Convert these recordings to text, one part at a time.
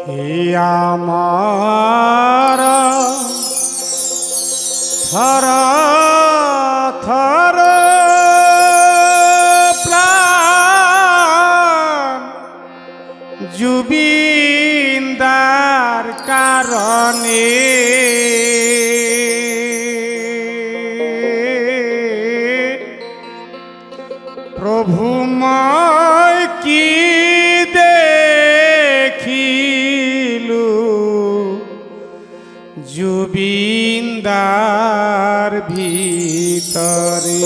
হে আমার থর থর প্রাণ জুবিন্দার কারণে প্রভুময় কি দেখিলু জুবিন্দার ভিতরে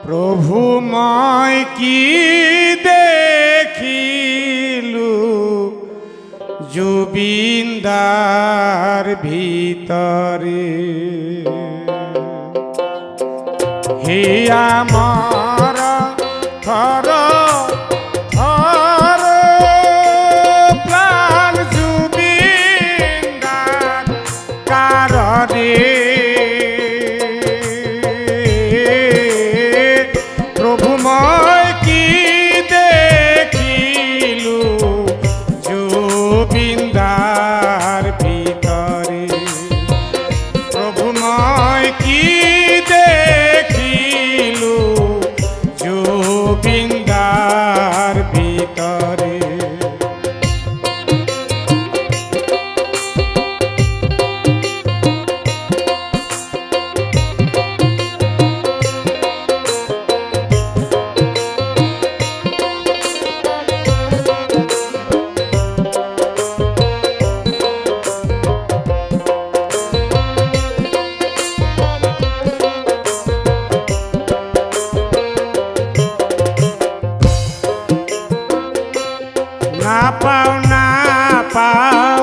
প্রভুময় কি দেখিলু জুবিন্দার ভিতরে হে আমার থর থর প্রাণ জুবিন্দার কারণে প্রভুময় কি দেখিলু জুবিন্দার ভিতরে প্রভুময় কি দেখিলু জুবিন্দার ভিতরে না পাও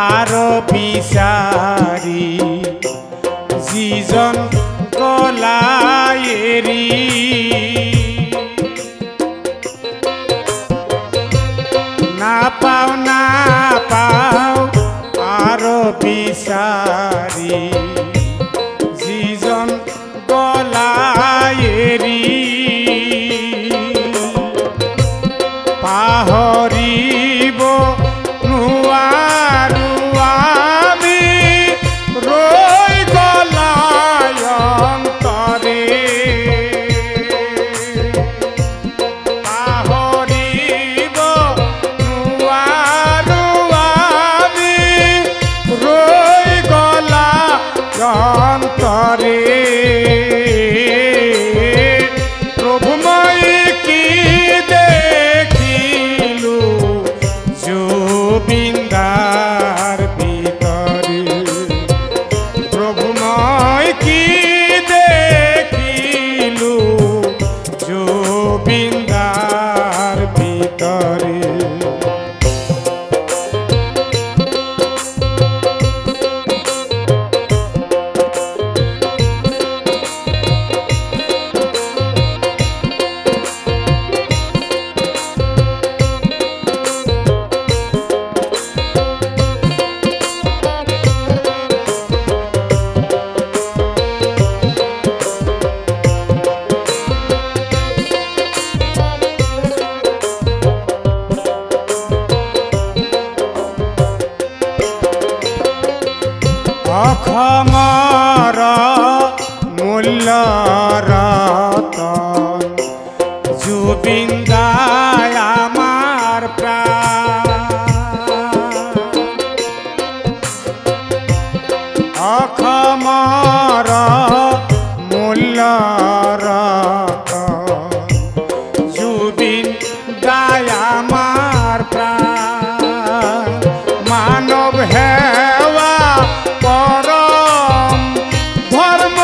আরো বিচারি যিজন গলায়েরি না পাও আরো বিচারি যিজন গলায়েরি পাহরিব নুয়ারু আমি রই গলায় অন্তরে পাহরিব নুয়ারু আমি রই গলায় অন্তরে প্রভুময় কি দেখিলু জুবিন্দার ভিতরে প্রভুময় কি দেখিলু জুবিন্দার ভিতরে অখমর মূল্য রতন জুবিন্দায় আমার প্রাণ অখমর মূল্য রতন জুবিন্দায় আমার প্রাণ মানব হেওয়া পরম ধর্ম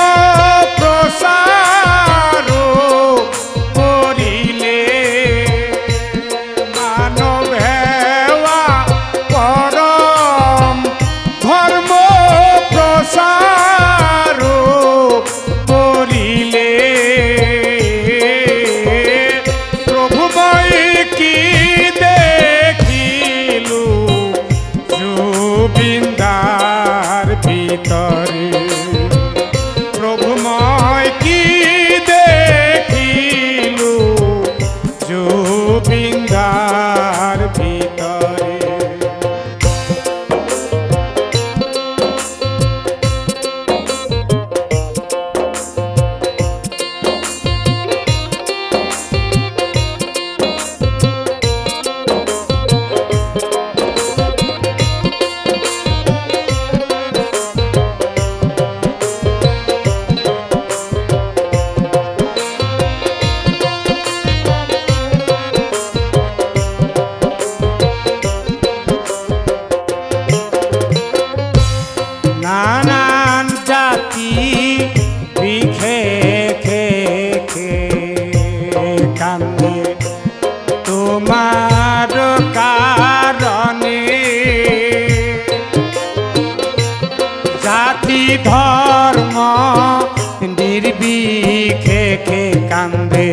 প্রসার করিলে মানব তোমার কারণে জাতি ধর্ম নির্বিশেষে কান্দে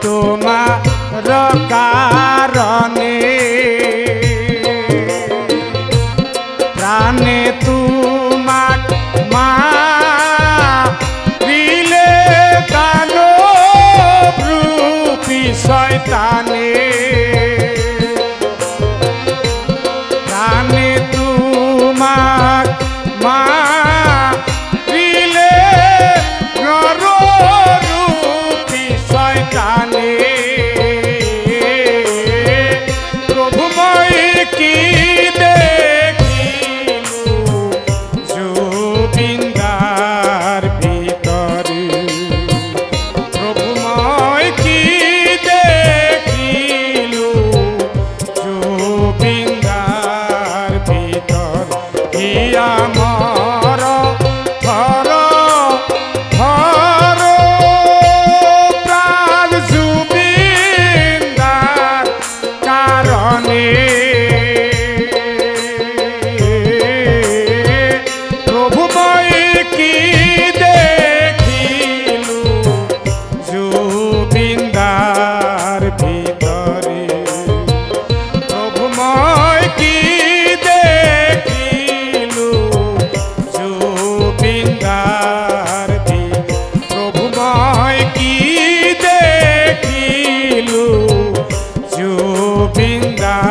তোমার কারণে প্রাণে তোমার মারিলে দানব রূপী শয়তানে প্রাণে তোমার মারিলে নররূপী শয়তানে প্রভুময় কি দেখিলু জুবিন্দার ভিতরে প্রভুময় কি দেখিলু জুবিন্দার ভিতর ইয়া মর ধর ধর প্রাণ জুবিন্দার কারণে প্রভুময় কি দেখিলু জুবিন্দার ভিতরে প্রভুময় কি দেখিলু জুবিন্দার প্রভুময় কি দেখিলু জুবিন্দার